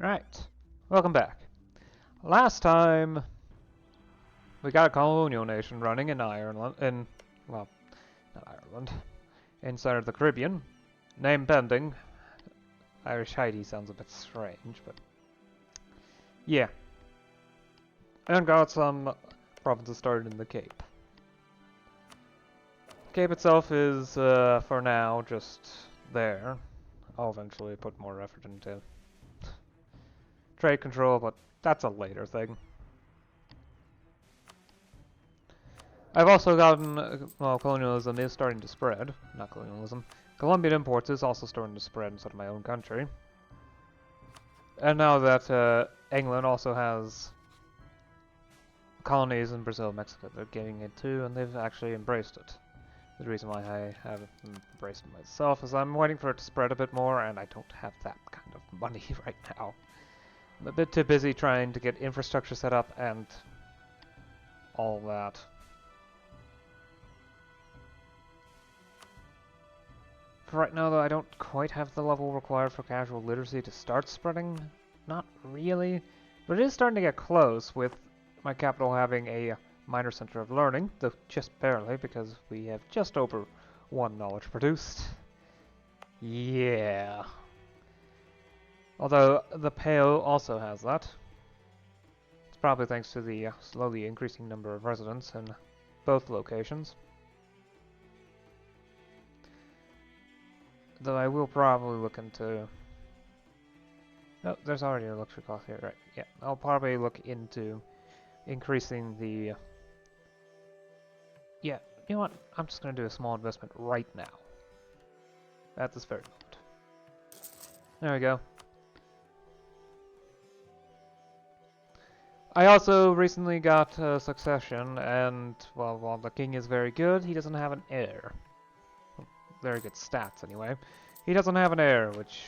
Right, welcome back. Last time we got a colonial nation running in Ireland, well, not Ireland, inside of the Caribbean, name pending. Irish Haiti sounds a bit strange, but yeah. And got some provinces started in the Cape. Cape itself is, for now, just there. I'll eventually put more effort into trade control, but that's a later thing. I've also gotten, well, colonialism is starting to spread. Not colonialism. Colombian imports is also starting to spread inside of my own country. And now that England also has colonies in Brazil and Mexico, they're getting it too, and they've actually embraced it. The reason why I haven't embraced it myself is I'm waiting for it to spread a bit more, and I don't have that kind of money right now. I'm a bit too busy trying to get infrastructure set up and all that. For right now, though, I don't quite have the level required for casual literacy to start spreading. Not really, but it is starting to get close, with my capital having a minor center of learning, though just barely, because we have just over 1 knowledge produced. Yeah. Although the MEIOU also has that. It's probably thanks to the slowly increasing number of residents in both locations. Though I will probably look into... Oh, there's already a luxury cost here, right? Yeah, I'll probably look into increasing the... Yeah, you know what? I'm just going to do a small investment right now. At this very moment. There we go. I also recently got succession, and, well, while the king is very good, he doesn't have an heir. Very good stats, anyway. He doesn't have an heir, which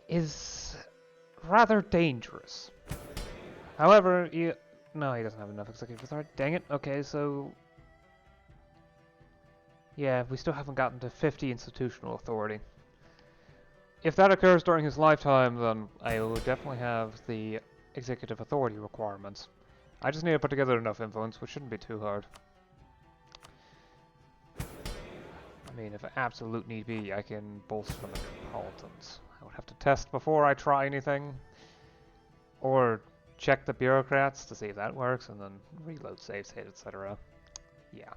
is rather dangerous. However, no, he doesn't have enough executive authority. Dang it. Okay, so... Yeah, we still haven't gotten to 50 institutional authority. If that occurs during his lifetime, then I will definitely have the executive authority requirements. I just need to put together enough influence, which shouldn't be too hard. I mean, if absolute need be, I can bolster the metropolitans. I would have to test before I try anything. Or check the bureaucrats to see if that works, and then reload save state, etc. Yeah.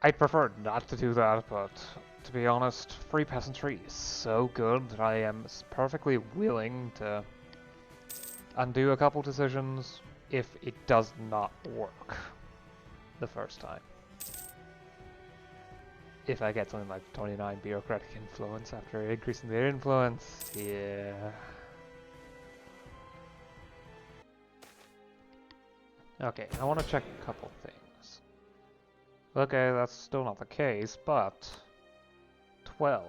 I'd prefer not to do that, but to be honest, free peasantry is so good that I am perfectly willing to undo a couple decisions if it does not work the first time. If I get something like 29 bureaucratic influence after increasing their influence, yeah. Okay, I want to check a couple things. Okay, that's still not the case, but 12.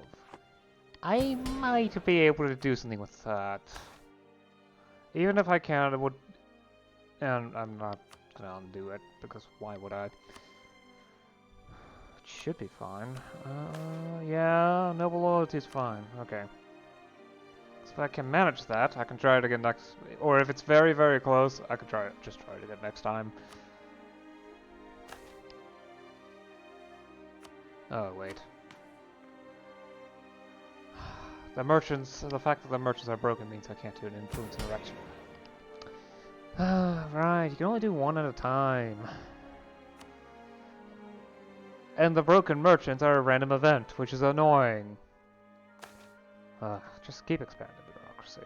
I might be able to do something with that. Even if I can, it would... And I'm not gonna undo it, because why would I? It should be fine. Yeah, noble loyalty is fine. Okay. So if I can manage that, I can try it again next... Or if it's very, very close, I can just try it again next time. Oh, wait. The fact that the merchants are broken means I can't do an influence interaction. Right, you can only do one at a time. And the broken merchants are a random event, which is annoying. Just keep expanding bureaucracy.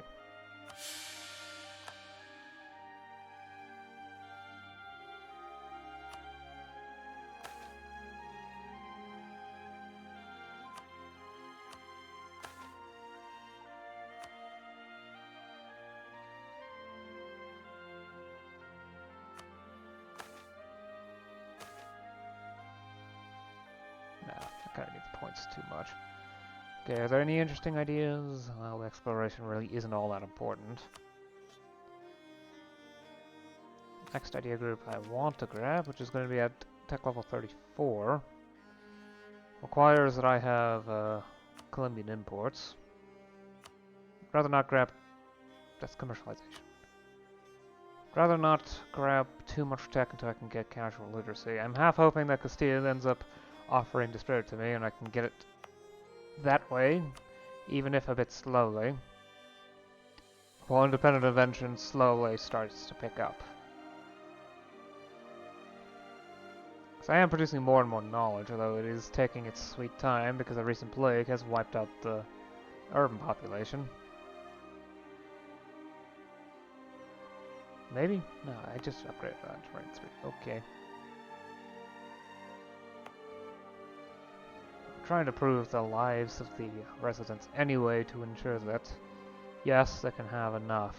I kind of need the points too much. Okay, are there any interesting ideas? Well, exploration really isn't all that important. Next idea group I want to grab, which is going to be at tech level 34, requires that I have Colombian imports. rather not grab... That's commercialization. Rather not grab too much tech until I can get casual literacy. I'm half hoping that Castile ends up offering the spirit to me and I can get it that way, even if a bit slowly, while independent invention slowly starts to pick up. So I am producing more and more knowledge, although it is taking its sweet time because a recent plague has wiped out the urban population. Maybe? No, I just upgraded that to rank 3. Okay. I'm trying to improve the lives of the residents anyway to ensure that, yes, they can have enough.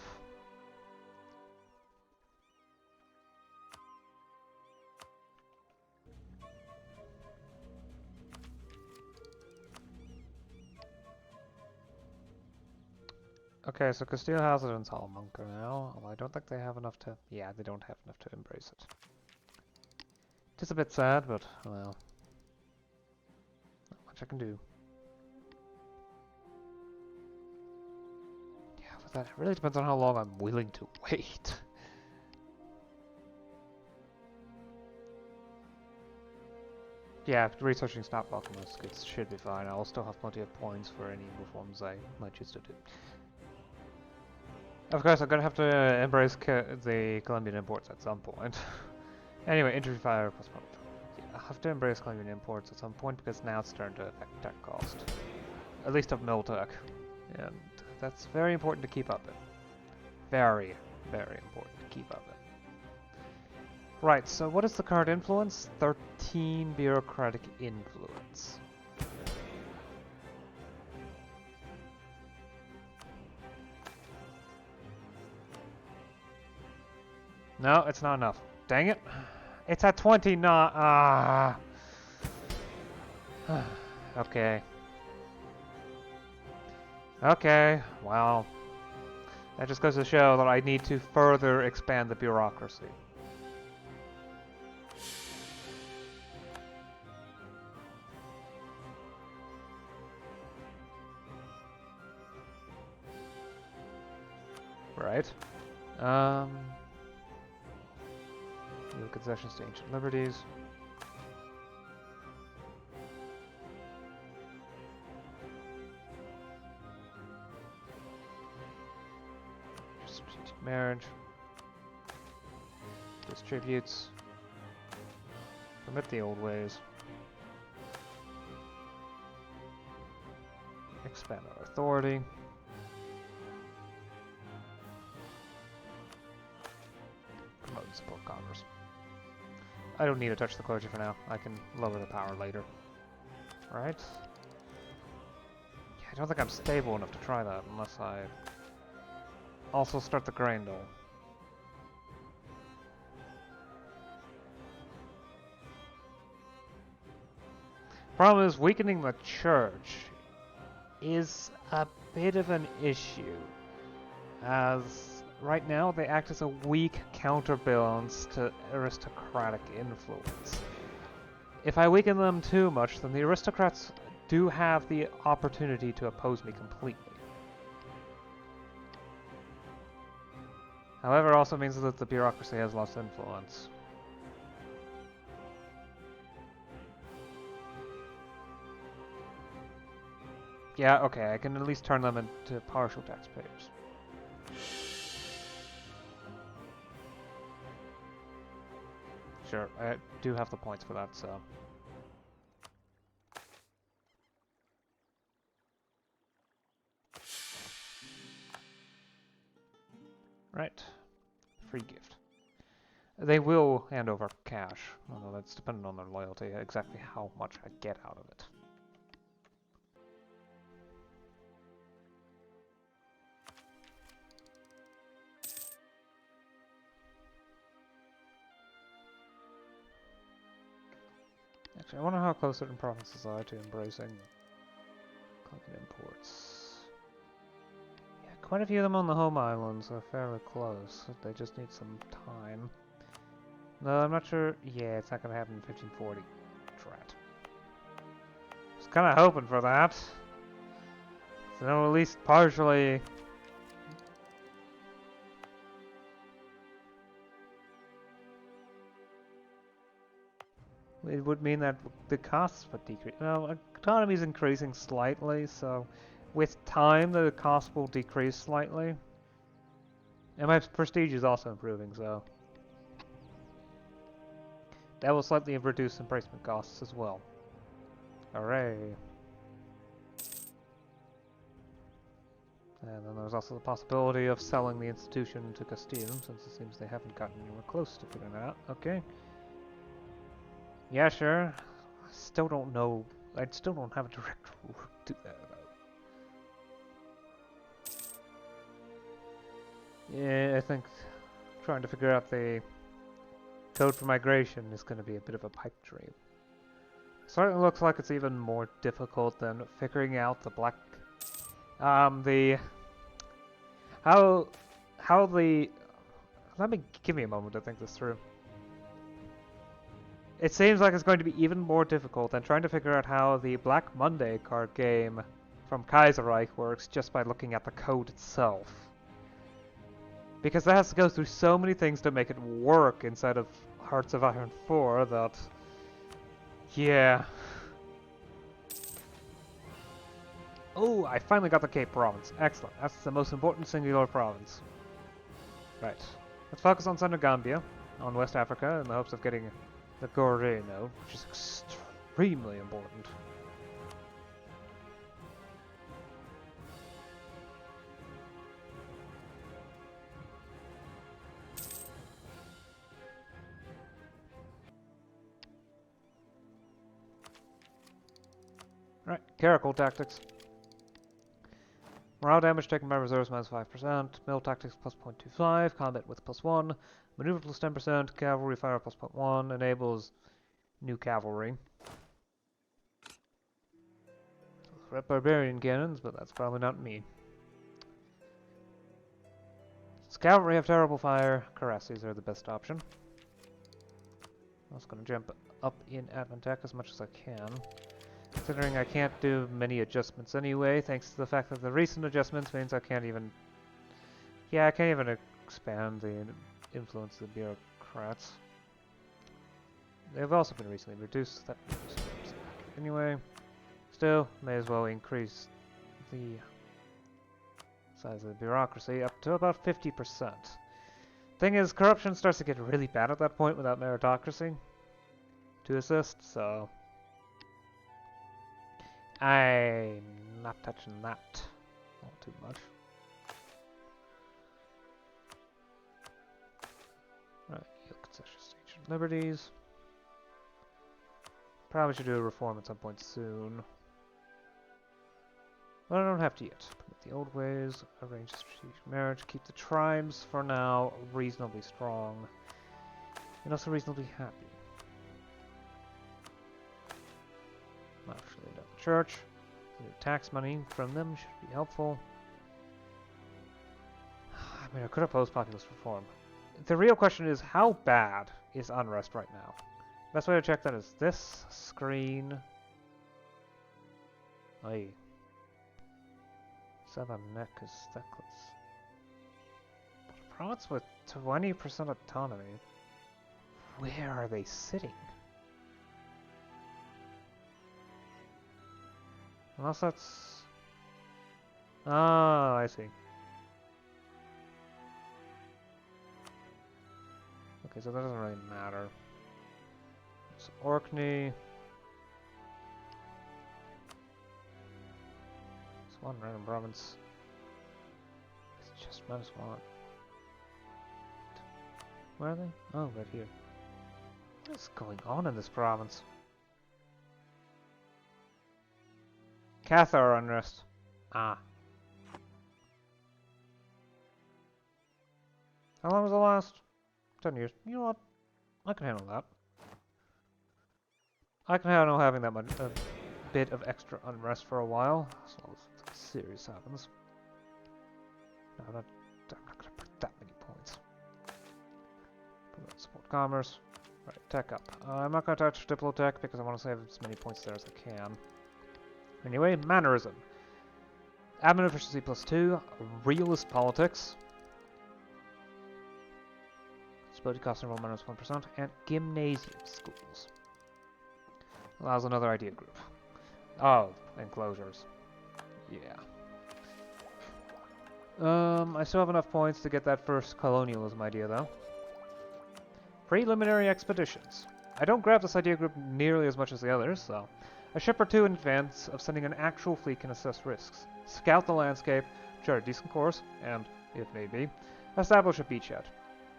Okay, so Castile has it in Salamanca now, although I don't think they have enough to... Yeah, they don't have enough to embrace it. Just a bit sad, but, well... Not much I can do. Yeah, but that really depends on how long I'm willing to wait. Yeah, researching stop alchemists should be fine. I'll still have plenty of points for any reforms I might choose to do. Of course, I'm gonna have to embrace the Colombian imports at some point. Anyway, entry fire plus one. Yeah, I'll have to embrace Colombian imports at some point because now it's starting to affect tech cost. At least of mill tech. And that's very important to keep up in. Very, very important to keep up in. Right, so what is the current influence? 13 bureaucratic influence. No, it's not enough. Dang it. It's at 29. Ah. Okay. Okay, well. That just goes to show that I need to further expand the bureaucracy. Right. Yield concessions to ancient liberties. Strategic marriage. Distributes. Permit the old ways. Expand our authority. Promote and support commerce. I don't need to touch the clergy for now. I can lower the power later. Right? Yeah, I don't think I'm stable enough to try that unless I also start the grain dole. Problem is, weakening the church is a bit of an issue, as right now they act as a weak counterbalance to aristocratic influence. If I weaken them too much, then the aristocrats do have the opportunity to oppose me completely. However, it also means that the bureaucracy has lost influence. Yeah, okay, I can at least turn them into partial taxpayers. Sure, I do have the points for that, so... Right. Free gift. They will hand over cash, although that's dependent on their loyalty, exactly how much I get out of it. Actually, I wonder how close certain provinces are to embracing Colombian imports. Yeah, quite a few of them on the home islands are fairly close. They just need some time. No, I'm not sure. Yeah, it's not going to happen in 1540. Drat. I was kind of hoping for that. So at least partially it would mean that the costs would decrease. Well, economy is increasing slightly, so with time the cost will decrease slightly. And my prestige is also improving, so that will slightly reduce embracement costs as well. Hooray! And then there's also the possibility of selling the institution to Castile, since it seems they haven't gotten anywhere close to figuring that out. Okay. Yeah, sure. I still don't know. I still don't have a direct rule to do that about. Yeah, I think trying to figure out the code for migration is going to be a bit of a pipe dream. Certainly looks like it's even more difficult than figuring out the black... How the... Give me a moment to think this through. It seems like it's going to be even more difficult than trying to figure out how the Black Monday card game from Kaiserreich works just by looking at the code itself. Because that has to go through so many things to make it work inside of Hearts of Iron 4 that... Yeah. Oh, I finally got the Cape Province. Excellent. That's the most important singular province. Right. Let's focus on Senegambia, on West Africa, in the hopes of getting the Goreno, which is extremely important. Right, Caracal Tactics. Morale damage taken by reserves minus 5%, mill tactics plus 0.25, combat with plus 1, maneuver plus 10%, cavalry fire plus 0.1, enables new cavalry. Threat barbarian cannons, but that's probably not me. Since cavalry have terrible fire, cuirasses are the best option. I'm just going to jump up in admin tech as much as I can. Considering I can't do many adjustments anyway, thanks to the fact that the recent adjustments means I can't even... Yeah, I can't even expand the influence of the bureaucrats. They've also been recently reduced. That anyway, still, may as well increase the size of the bureaucracy up to about 50%. Thing is, corruption starts to get really bad at that point without meritocracy to assist, so... I'm not touching that. Not too much. Right, yield concession station liberties. Probably should do a reform at some point soon. But I don't have to yet. Permit the old ways, arrange strategic marriage, keep the tribes for now reasonably strong, and also reasonably happy. Actually, down the church. Tax money from them should be helpful. I mean, I could oppose populist reform. The real question is, how bad is unrest right now? Best way to check that is this screen. Aye. Savanecus Theclis. A province with 20% autonomy. Where are they sitting? Unless that's... Ah, I see. Okay, so that doesn't really matter. It's Orkney. It's one random province. It's just minus one. Where are they? Oh, right here. What is going on in this province? Cathar unrest. Ah. How long was it last? 10 years. You know what? I can handle that. I can handle having that much, a bit of extra unrest for a while, as long as something serious happens. No, I'm not going to put that many points. Support commerce. Right, tech up. I'm not going to touch Diplotech because I want to save as many points there as I can. Anyway, mannerism. Admin efficiency plus 2, realist politics. Stability cost involved minus 1%, and gymnasium schools. Allows another idea group. Oh, enclosures. Yeah. I still have enough points to get that first colonialism idea, though. Preliminary expeditions. I don't grab this idea group nearly as much as the others, so a ship or two in advance of sending an actual fleet can assess risks, scout the landscape, chart a decent course, and, if need be, establish a beachhead.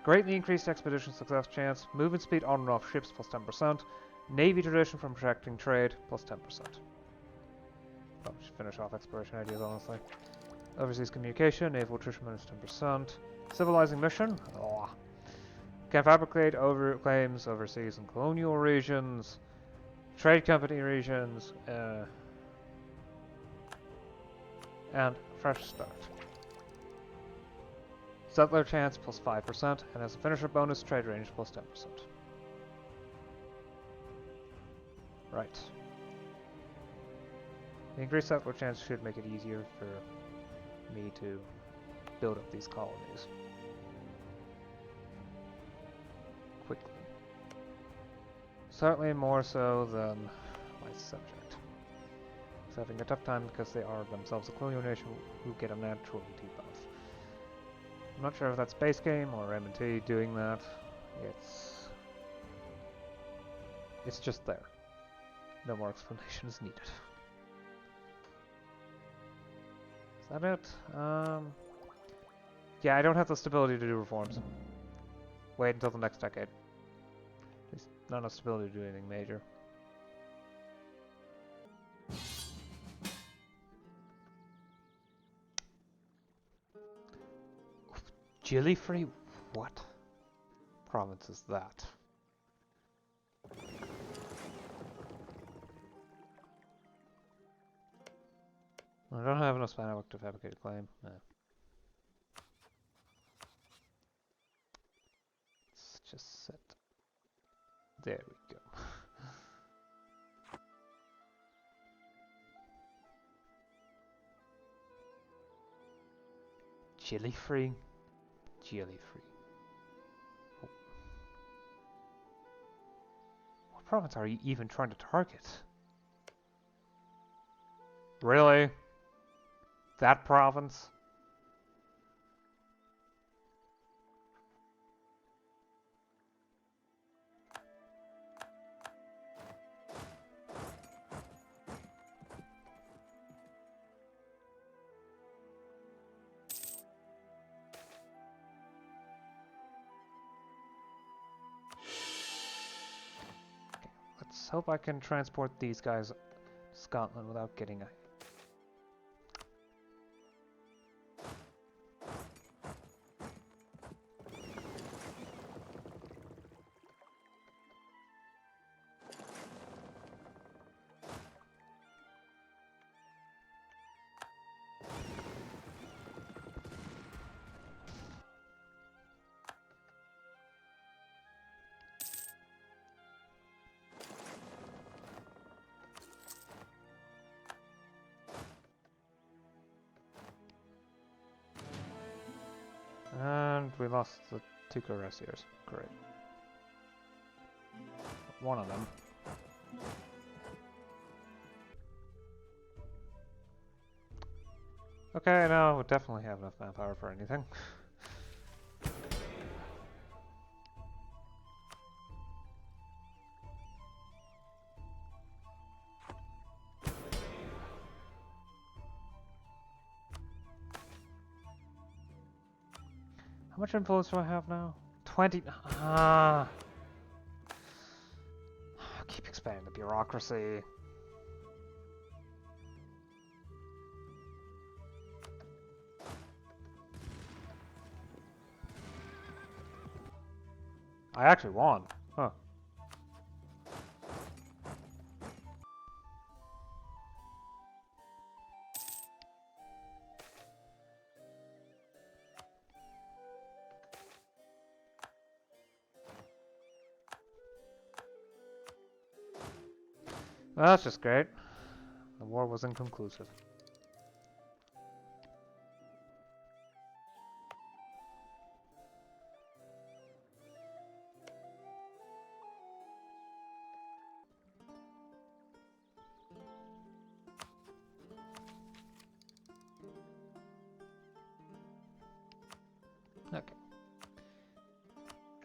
Greatly increased expedition success chance, movement speed on and off ships plus 10%, navy tradition from protecting trade plus 10%. Probably should finish off exploration ideas, honestly. Overseas communication, naval attrition minus 10%. Civilizing mission? Oh. Can fabricate claims overseas and colonial regions, trade company regions, and fresh start. Settler chance plus 5%, and as a finisher bonus, trade range plus 10%. Right. The increased settler chance should make it easier for me to build up these colonies quickly. Certainly more so than my subject. He's having a tough time because they are themselves a colonial nation who get a natural debuff. I'm not sure if that's base game or M&T doing that. It's just there. No more explanation is needed. Is that it? Yeah, I don't have the stability to do reforms. Wait until the next decade. At least not enough stability to do anything major. Chili free? What province is that? I don't have enough Spanish to fabricate a claim. No. Let's just set. There we go. Chili free? Chili free. Oh. What province are you even trying to target? Really? That province? Let's hope I can transport these guys to Scotland without getting a... And we lost the two cuirassiers. Great. One of them. Okay, no, we definitely have enough manpower for anything. How much influence do I have now? 20. Ah. Keep expanding the bureaucracy. I actually won. Huh. Well, that's just great. The war was inconclusive.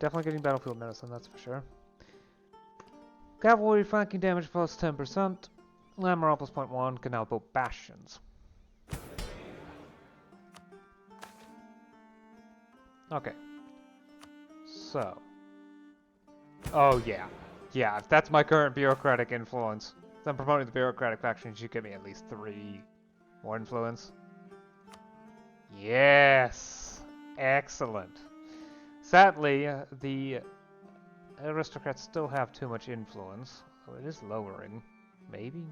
definitely getting battlefield medicine, that's for sure. Cavalry flanking damage plus 10%. Land morale plus 0.1. Can now build bastions. Okay. So. Oh, yeah. Yeah, if that's my current bureaucratic influence. If I'm promoting the bureaucratic faction, you should give me at least 3 more influence. Yes! Excellent. Sadly, the aristocrats still have too much influence. So it is lowering. Maybe?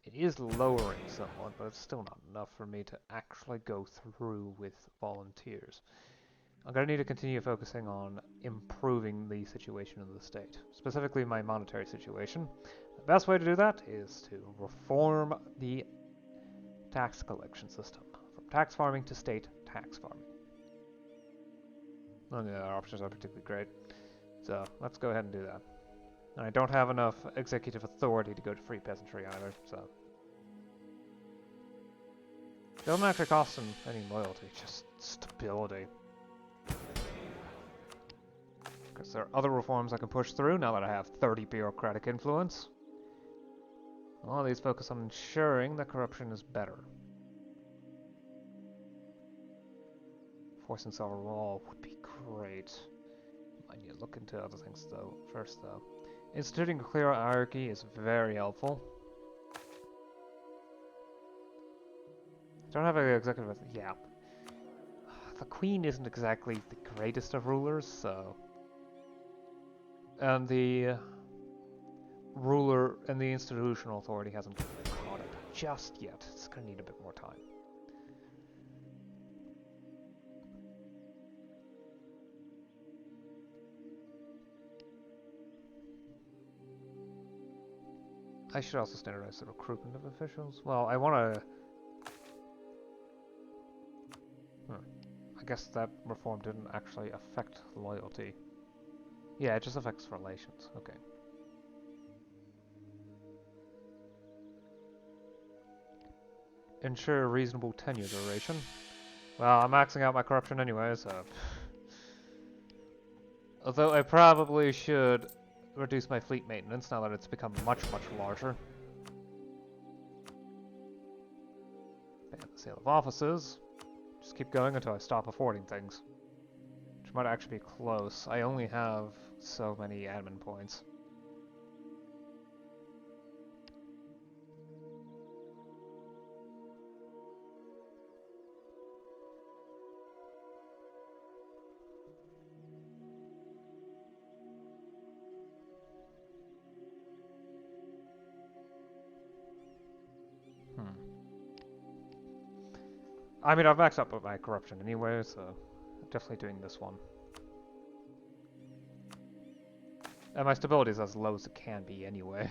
It is lowering somewhat, but it's still not enough for me to actually go through with volunteers. I'm going to need to continue focusing on improving the situation of the state, specifically my monetary situation. The best way to do that is to reform the tax collection system, from tax farming to state tax farming. None of the other options are particularly great, so let's go ahead and do that. And I don't have enough executive authority to go to free peasantry either, so... It doesn't actually cost them any loyalty, just stability. Because there are other reforms I can push through now that I have 30 bureaucratic influence. A lot of these focus on ensuring that corruption is better. Forcing self-rule would be great. I need to look into other things though, first though. Instituting a clear hierarchy is very helpful. Don't have an executive. Yeah. The queen isn't exactly the greatest of rulers, so. And the ruler and the institutional authority hasn't caught up just yet. It's gonna need a bit more time. I should also standardize the recruitment of officials. Well, I want to... I guess that reform didn't actually affect loyalty. Yeah, it just affects relations. Okay. Ensure reasonable tenure duration. Well, I'm maxing out my corruption anyway, so... Although I probably should reduce my fleet maintenance now that it's become much, much larger. Ban the sale of offices. Just keep going until I stop affording things. Which might actually be close. I only have so many admin points. I mean, I've maxed out my corruption anyway, so I'm definitely doing this one. And my stability is as low as it can be anyway.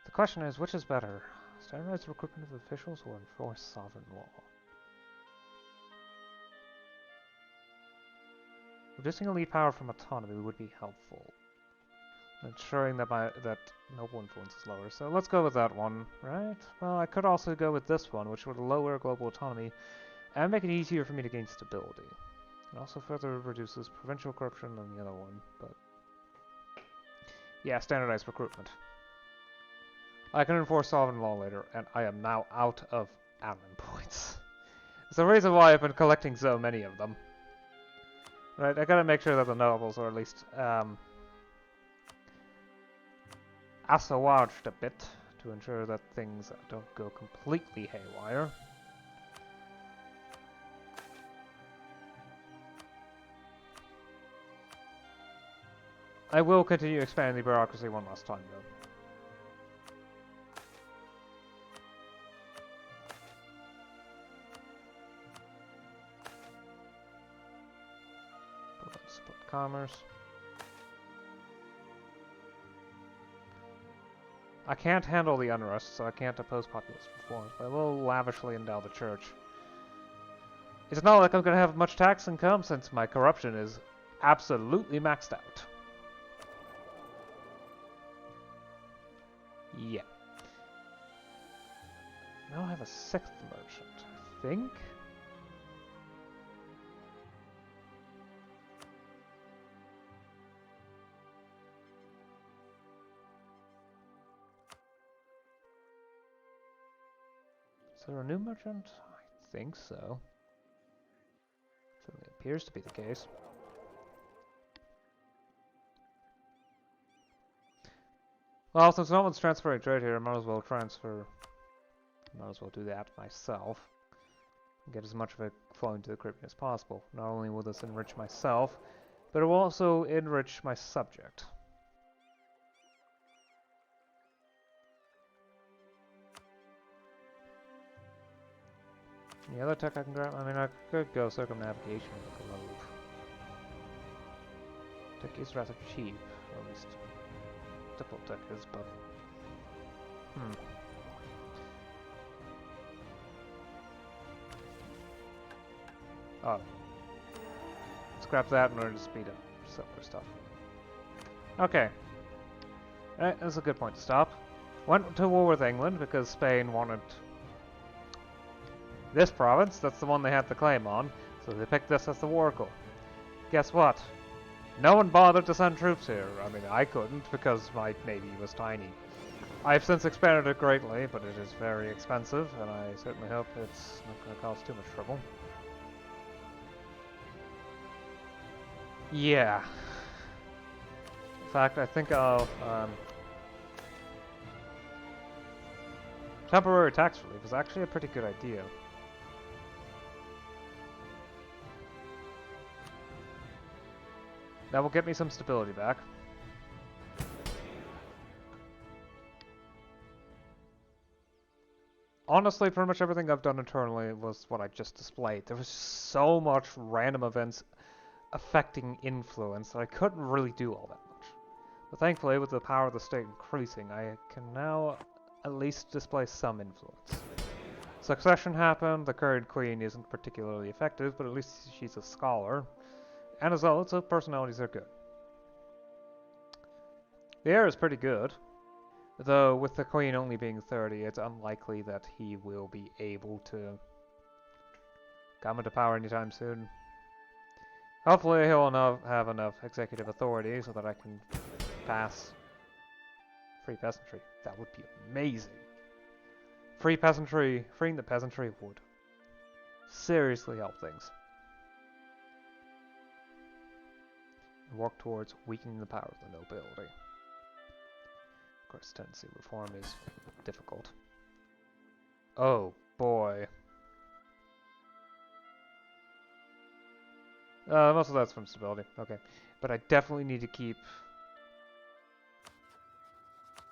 The question is, which is better? Standardize recruitment of officials or enforce sovereign law? Reducing elite power from autonomy would be helpful. Ensuring that that noble influence is lower. So let's go with that one, right? Well, I could also go with this one, which would lower global autonomy and make it easier for me to gain stability. It also further reduces provincial corruption than the other one, but... Yeah, standardized recruitment. I can enforce sovereign law later, and I am now out of admin points. It's the reason why I've been collecting so many of them. Right, I gotta make sure that the nobles are at least assuaged a bit to ensure that things don't go completely haywire. I will continue expanding the bureaucracy one last time, though. Split commerce. I can't handle the unrest, so I can't oppose populist reforms, but I will lavishly endow the church. It's not like I'm gonna have much tax income since my corruption is absolutely maxed out. Yeah. Now I have a sixth merchant, I think. Is there a new merchant? I think so. Certainly appears to be the case. Well, since no one's transferring trade here, I might as well do that myself. And get as much of it flowing to the Caribbean as possible. Not only will this enrich myself, but it will also enrich my subject. Any other tech I can grab? I mean, I could go circumnavigation of the globe. Tech is rather cheap, or at least double tech is, but... Oh. Scrap that in order to speed up silver stuff. Okay. That's a good point to stop. Went to war with England because Spain wanted this province. That's the one they had the claim on, so they picked this as the war goal. Guess what? No one bothered to send troops here. I mean, I couldn't because my navy was tiny. I've since expanded it greatly, but it is very expensive, and I certainly hope it's not going to cause too much trouble. Yeah. In fact, I think I'll... temporary tax relief is actually a pretty good idea. That will get me some stability back. Honestly, pretty much everything I've done internally was what I just displayed. There was so much random events affecting influence that I couldn't really do all that much. But thankfully, with the power of the state increasing, I can now at least display some influence. Succession happened, the current queen isn't particularly effective, but at least she's a scholar. And as well, so personalities are good. The heir is pretty good, though with the queen only being 30, it's unlikely that he will be able to come into power anytime soon. Hopefully he'll have enough executive authority so that I can pass free peasantry. That would be amazing. Freeing the peasantry would seriously help things. And work towards weakening the power of the nobility. Of course, tendency reform is difficult. Oh boy. Most of that's from stability. Okay. But I definitely need to keep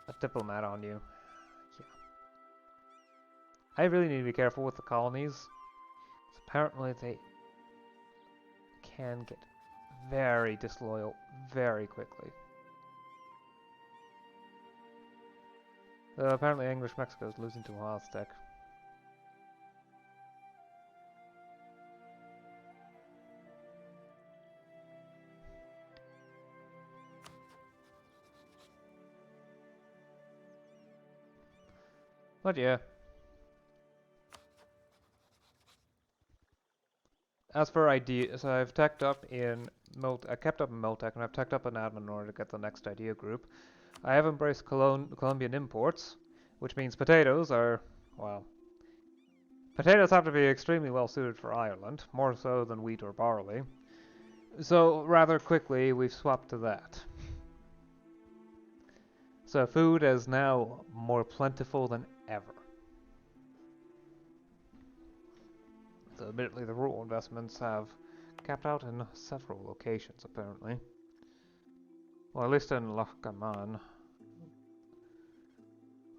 a diplomat on you. Yeah. I really need to be careful with the colonies. Apparently they can get very disloyal very quickly. Apparently English Mexico is losing to Aztec. But yeah. As for ideas, I've teched up in I kept up in Miltech, and I've teched up an admin in order to get the next idea group. I have embraced Colombian imports, which means potatoes are, well, potatoes have to be extremely well suited for Ireland, more so than wheat or barley. So rather quickly, we've swapped to that. So food is now more plentiful than ever. So admittedly, the rural investments have capped out in several locations, apparently. Well, at least in Loch Gaman.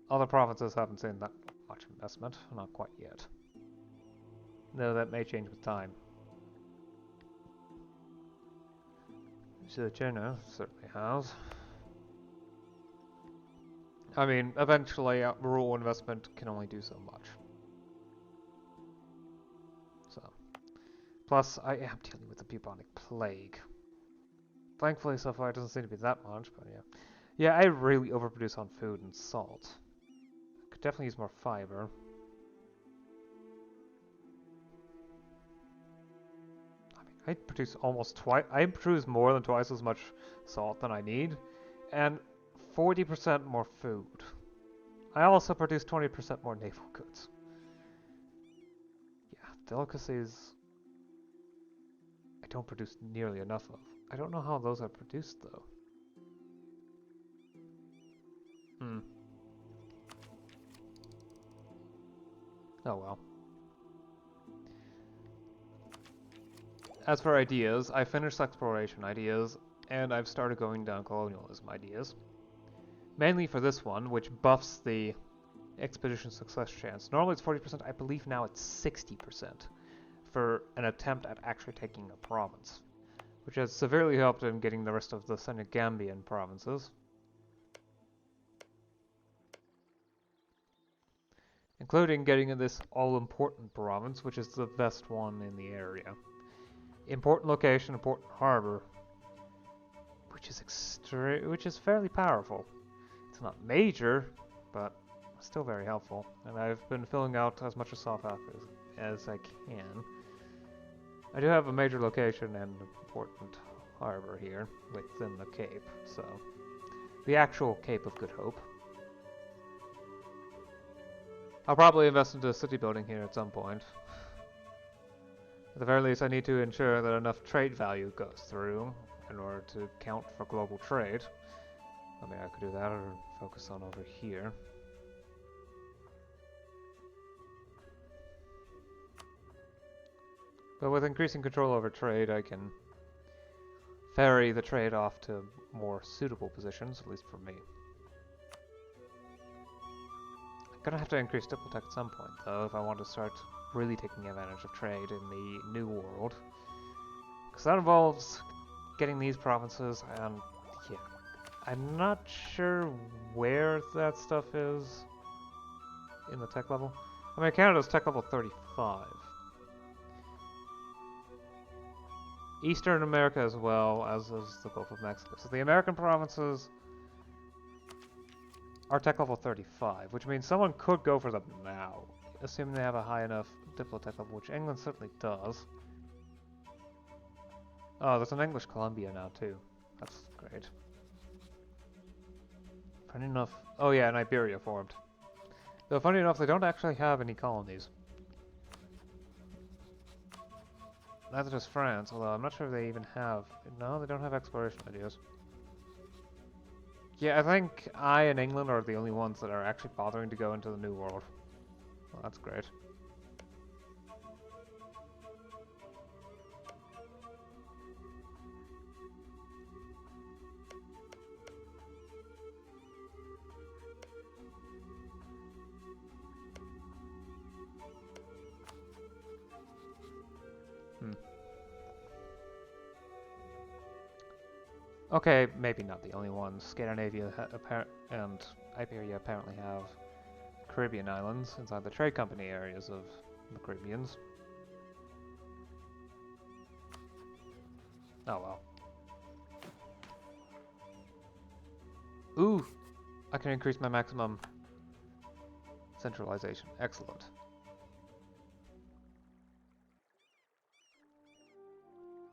Other provinces haven't seen that much investment, not quite yet. Though that may change with time. China certainly has. I mean, eventually, rural investment can only do so much. So, Plus, I am dealing with the bubonic plague. Thankfully, so far it doesn't seem to be that much, but yeah. Yeah, I really overproduce on food and salt. Could definitely use more fiber. I mean, I produce almost twice. I produce more than twice as much salt than I need, and 40% more food. I also produce 20% more naval goods. Yeah, delicacies I don't produce nearly enough of. I don't know how those are produced though. Hmm. Oh well. As for ideas, I finished exploration ideas, and I've started going down colonialism ideas. Mainly for this one, which buffs the expedition success chance. Normally it's 40%, I believe now it's 60% for an attempt at actually taking a province, which has severely helped in getting the rest of the Senegambian provinces. Including getting in this all-important province, which is the best one in the area. Important location, important harbor, which is fairly powerful. It's not major, but still very helpful. And I've been filling out as much of South Africa as I can. I do have a major location and an important harbor here within the Cape, so the actual Cape of Good Hope. I'll probably invest into a city building here at some point. At the very least, I need to ensure that enough trade value goes through in order to count for global trade. I mean, I could do that or focus on over here. But with increasing control over trade, I can ferry the trade off to more suitable positions, at least for me. I'm gonna have to increase diplomatic at some point, though, if I want to start really taking advantage of trade in the New World. Because that involves getting these provinces, and yeah, I'm not sure where that stuff is in the tech level. I mean, Canada's tech level 35. Eastern America as well, as is the Gulf of Mexico. So the American provinces are tech level 35, which means someone could go for them now, assuming they have a high enough diplo-tech level, which England certainly does. Oh, there's an English Columbia now too. That's great. Funny enough... Oh yeah, and Iberia formed. Though funny enough, they don't actually have any colonies. Neither does France, although I'm not sure if they even have... No, they don't have exploration ideas. Yeah, I think I and England are the only ones that are actually bothering to go into the New World. Well, that's great. Okay, maybe not the only ones. Scandinavia and Iberia apparently have Caribbean islands inside the trade company areas of the Caribbeans. Oh well. Ooh! I can increase my maximum centralization. Excellent.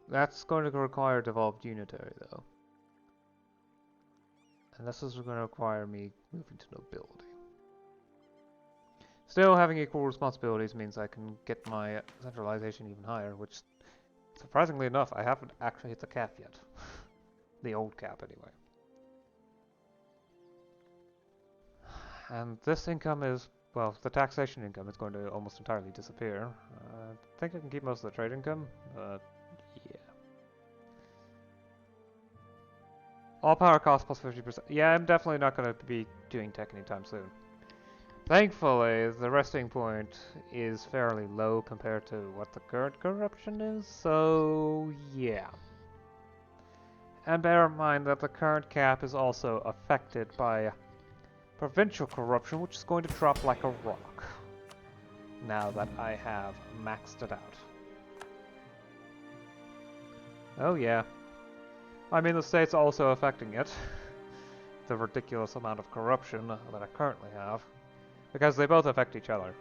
That's going to require devolved unitary though. And this is going to require me moving to nobility. Still, having equal responsibilities means I can get my centralization even higher, which, surprisingly enough, I haven't actually hit the cap yet. The old cap, anyway. And this income is, well, the taxation income is going to almost entirely disappear. I think I can keep most of the trade income, but yeah. All power cost plus 50%. Yeah, I'm definitely not going to be doing tech anytime soon. Thankfully, the resting point is fairly low compared to what the current corruption is, so yeah. And bear in mind that the current cap is also affected by provincial corruption, which is going to drop like a rock now that I have maxed it out. Oh yeah. I mean, the state's also affecting it. The ridiculous amount of corruption that I currently have. Because they both affect each other.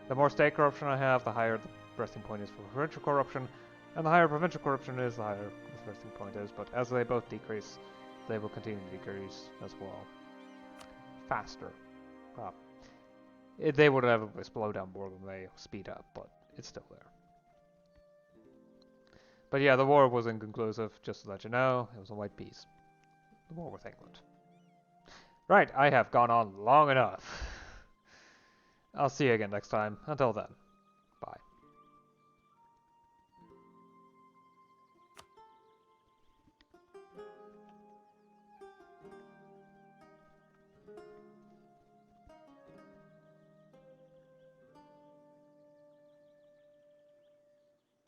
The more state corruption I have, the higher the resting point is for provincial corruption. And the higher provincial corruption is, the higher the resting point is. But as they both decrease, they will continue to decrease as well. Faster. They would inevitably slow down more than they speed up, but it's still there. But yeah, the war was inconclusive, just to let you know. It was a white peace. The war with England. Right, I have gone on long enough. I'll see you again next time. Until then.